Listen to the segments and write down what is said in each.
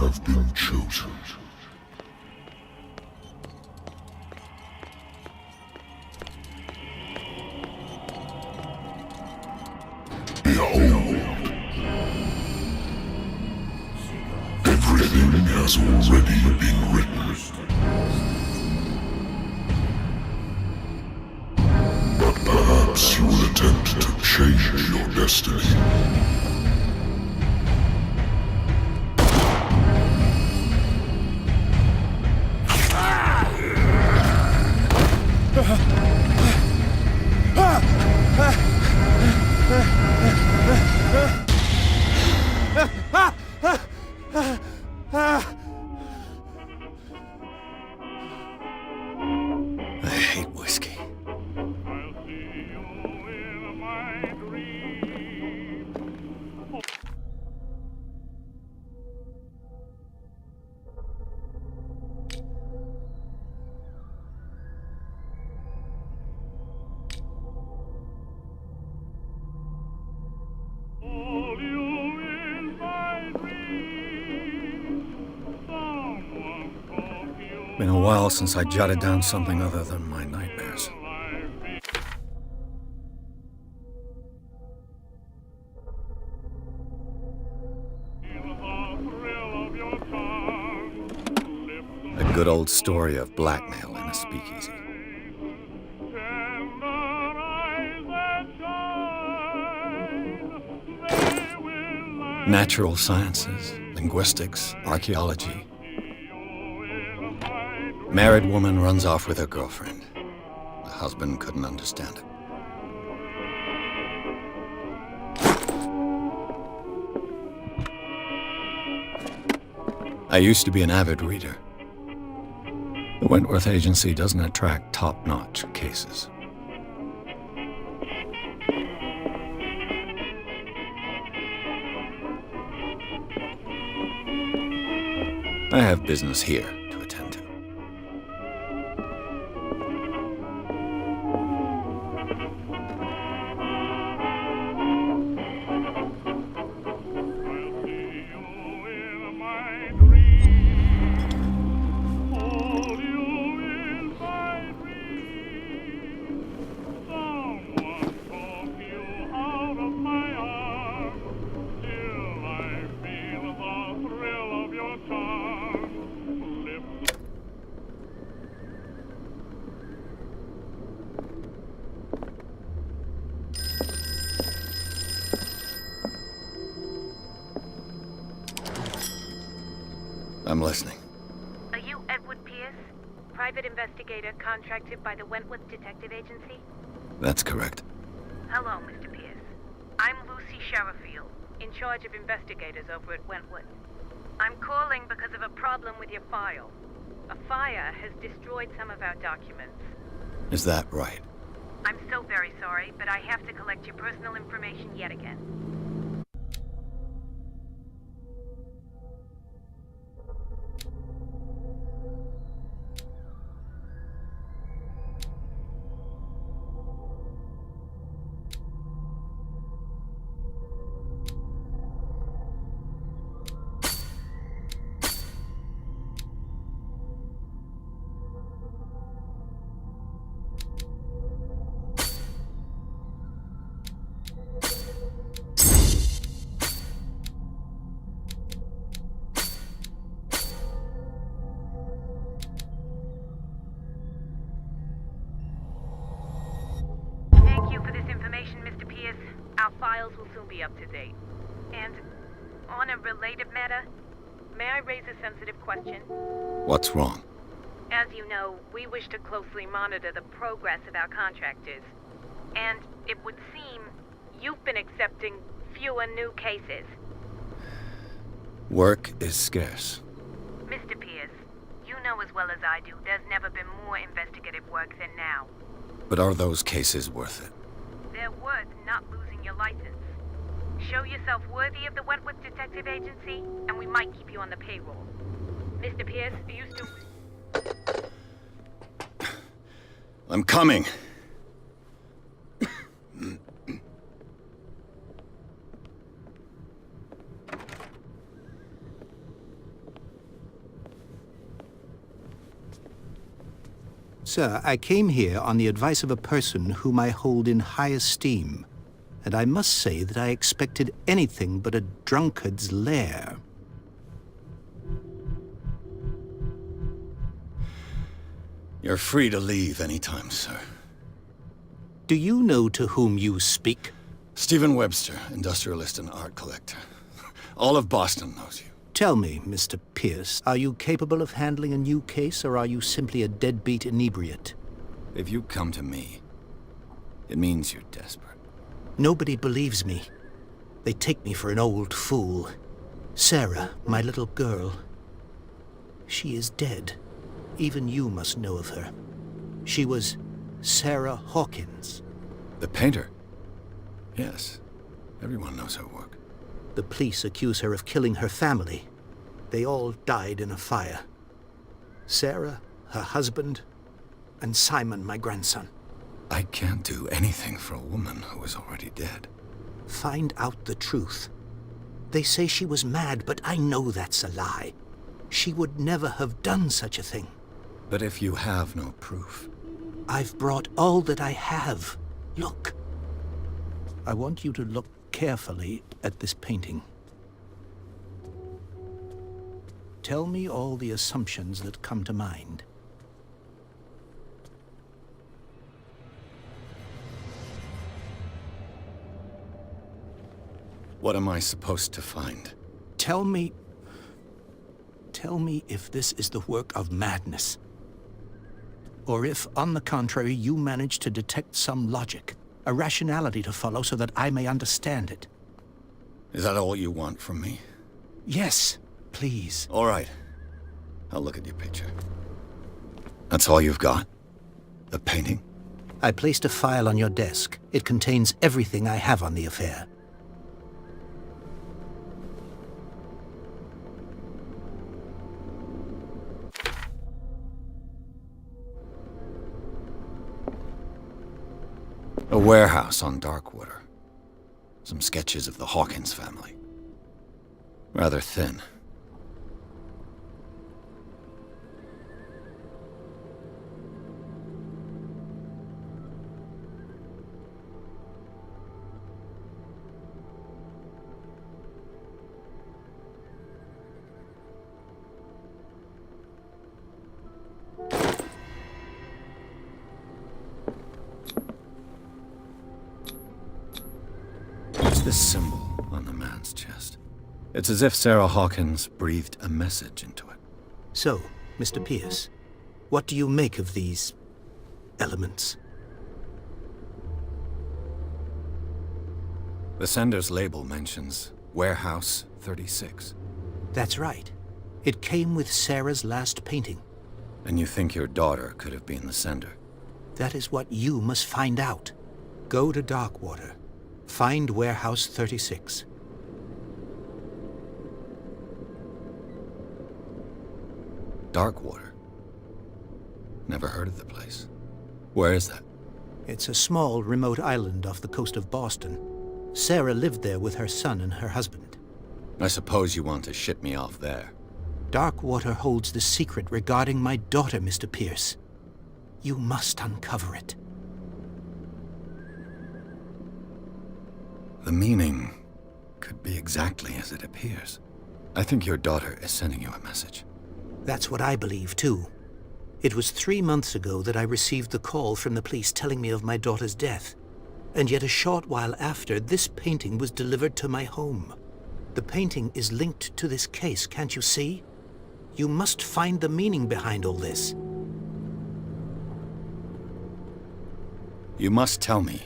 have been chosen. Behold! Everything has already been written. But perhaps you will attempt to change your destiny. I hate whiskey. Been a while since I jotted down something other than my nightmares. A good old story of blackmail in a speakeasy. Natural sciences, linguistics, archaeology. Married woman runs off with her girlfriend. The husband couldn't understand it. I used to be an avid reader. The Wentworth Agency doesn't attract top-notch cases. I have business here to attend to. I'm listening. Are you Edward Pierce, private investigator contracted by the Wentworth Detective Agency? That's correct. Hello, Mr. Pierce. I'm Lucy Sherrifield, in charge of investigators over at Wentworth. I'm calling because of a problem with your file. A fire has destroyed some of our documents. Is that right? I'm so very sorry, but I have to collect your personal information yet again. Thank you for this information, Mr. Pierce. Our files will soon be up to date. And on a related matter, may I raise a sensitive question? What's wrong? As you know, we wish to closely monitor the progress of our contractors. And it would seem you've been accepting fewer new cases. Work is scarce. Mr. Pierce, you know as well as I do, there's never been more investigative work than now. But are those cases worth it? They're worth not losing your license. Show yourself worthy of the Wentworth Detective Agency, and we might keep you on the payroll. Mr. Pierce, are you still... I'm coming. Sir, I came here on the advice of a person whom I hold in high esteem, and I must say that I expected anything but a drunkard's lair. You're free to leave anytime, sir. Do you know to whom you speak? Stephen Webster, industrialist and art collector. All of Boston knows you. Tell me, Mr. Pierce, are you capable of handling a new case, or are you simply a deadbeat inebriate? If you come to me, it means you're desperate. Nobody believes me. They take me for an old fool. Sarah, my little girl, she is dead. Even you must know of her. She was Sarah Hawkins. The painter? Yes. Everyone knows her work. The police accuse her of killing her family. They all died in a fire. Sarah, her husband, and Simon, my grandson. I can't do anything for a woman who is already dead. Find out the truth. They say she was mad, but I know that's a lie. She would never have done such a thing. But if you have no proof... I've brought all that I have. Look. I want you to look carefully at this painting. Tell me all the assumptions that come to mind. What am I supposed to find? Tell me if this is the work of madness. Or if, on the contrary, you manage to detect some logic, a rationality to follow so that I may understand it. Is that all you want from me? Yes, please. All right. I'll look at your picture. That's all you've got? The painting? I placed a file on your desk. It contains everything I have on the affair. A warehouse on Darkwater. Some sketches of the Hawkins family. Rather thin. This symbol on the man's chest. It's as if Sarah Hawkins breathed a message into it. So, Mr. Pierce, what do you make of these elements? The sender's label mentions Warehouse 36. That's right. It came with Sarah's last painting. And you think your daughter could have been the sender? That is what you must find out. Go to Darkwater. Find Warehouse 36. Darkwater? Never heard of the place. Where is that? It's a small, remote island off the coast of Boston. Sarah lived there with her son and her husband. I suppose you want to ship me off there. Darkwater holds the secret regarding my daughter, Mr. Pierce. You must uncover it. The meaning could be exactly as it appears. I think your daughter is sending you a message. That's what I believe, too. It was 3 months ago that I received the call from the police telling me of my daughter's death. And yet a short while after, this painting was delivered to my home. The painting is linked to this case, can't you see? You must find the meaning behind all this. You must tell me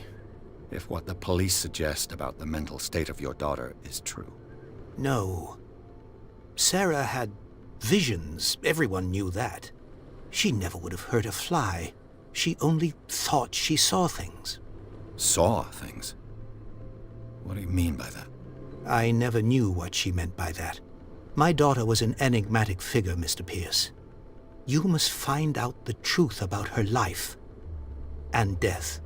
if what the police suggest about the mental state of your daughter is true. No. Sarah had visions. Everyone knew that. She never would have hurt a fly. She only thought she saw things. Saw things? What do you mean by that? I never knew what she meant by that. My daughter was an enigmatic figure, Mr. Pierce. You must find out the truth about her life and death.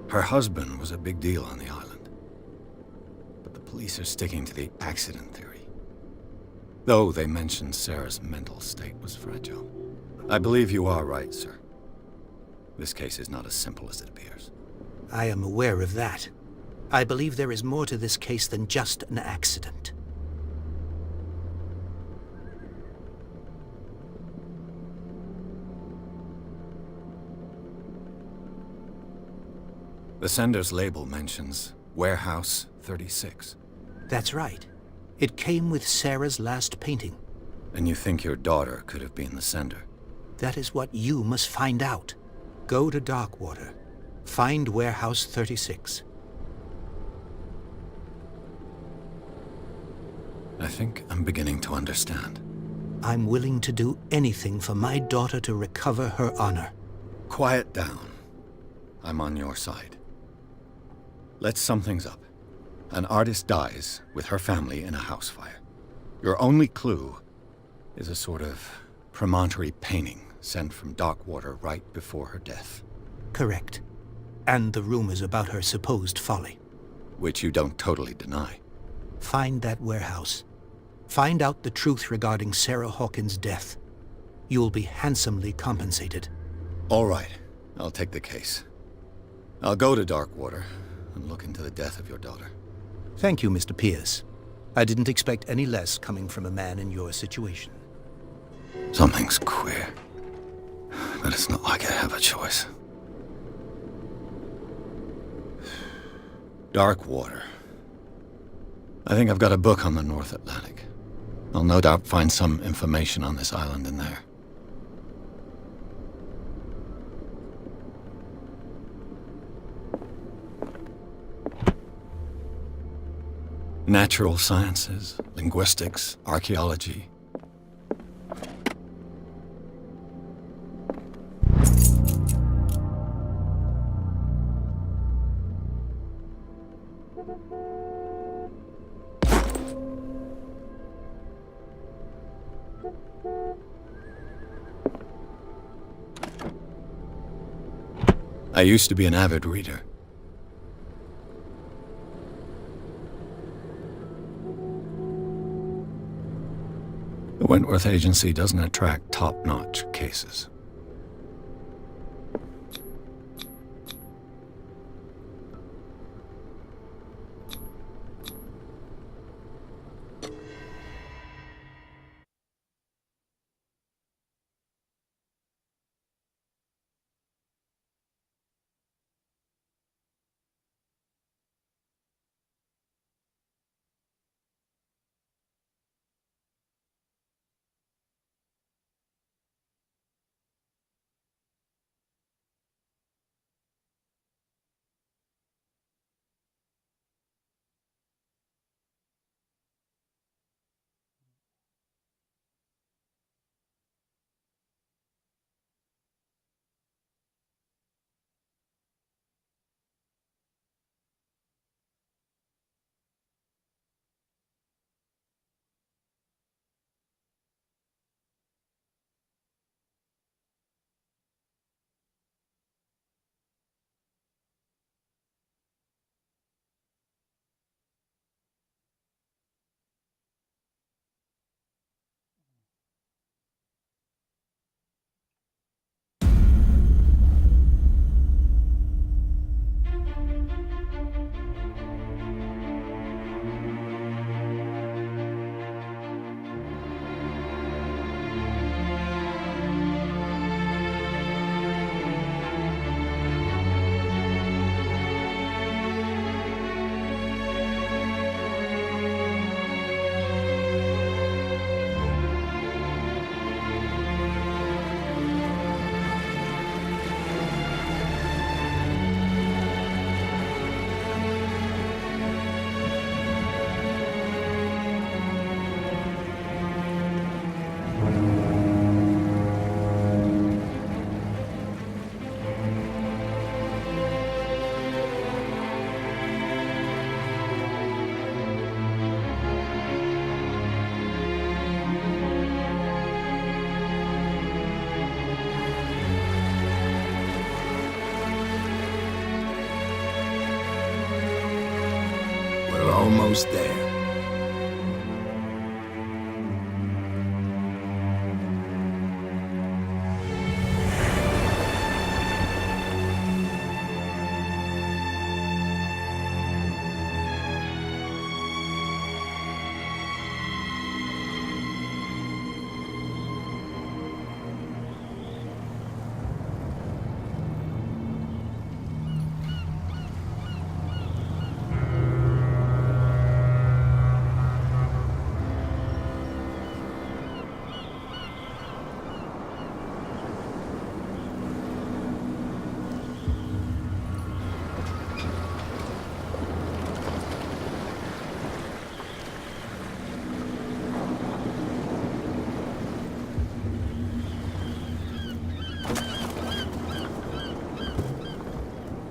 Her husband was a big deal on the island. But the police are sticking to the accident theory. Though they mentioned Sarah's mental state was fragile. I believe you are right, sir. This case is not as simple as it appears. I am aware of that. I believe there is more to this case than just an accident. The sender's label mentions Warehouse 36. That's right. It came with Sarah's last painting. And you think your daughter could have been the sender? That is what you must find out. Go to Darkwater. Find Warehouse 36. I think I'm beginning to understand. I'm willing to do anything for my daughter to recover her honor. Quiet down. I'm on your side. Let's sum things up. An artist dies with her family in a house fire. Your only clue is a sort of promontory painting sent from Darkwater right before her death. Correct. And the rumors about her supposed folly. Which you don't totally deny. Find that warehouse. Find out the truth regarding Sarah Hawkins' death. You'll be handsomely compensated. All right. I'll take the case. I'll go to Darkwater and look into the death of your daughter. Thank you, Mr. Pierce. I didn't expect any less coming from a man in your situation. Something's queer. But it's not like I have a choice. Darkwater. I think I've got a book on the North Atlantic. I'll no doubt find some information on this island in there. Natural sciences, linguistics, archaeology. I used to be an avid reader. The Wentworth Agency doesn't attract top-notch cases. almost there.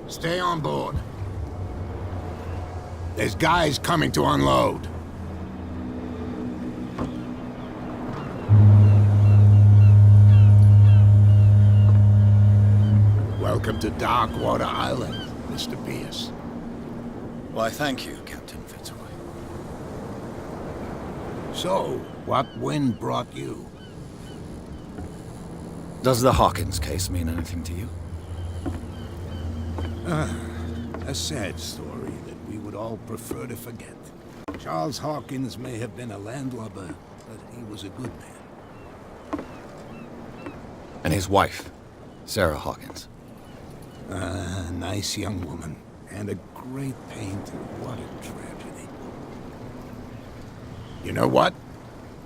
Stay on board. There's guys coming to unload. Welcome to Darkwater Island, Mr. Pierce. Why, thank you, Captain Fitzroy. So, what wind brought you? Does the Hawkins case mean anything to you? A sad story that we would all prefer to forget. Charles Hawkins may have been a landlubber, but he was a good man. And his wife, Sarah Hawkins. A nice young woman, and a great painter. What a tragedy. You know what?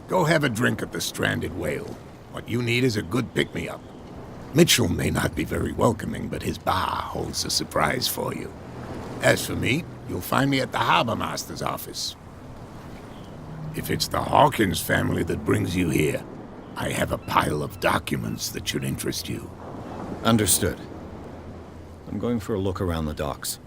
Go have a drink at the Stranded Whale. What you need is a good pick-me-up. Mitchell may not be very welcoming, but his bar holds a surprise for you. As for me, you'll find me at the Harbor Master's office. If it's the Hawkins family that brings you here, I have a pile of documents that should interest you. Understood. I'm going for a look around the docks.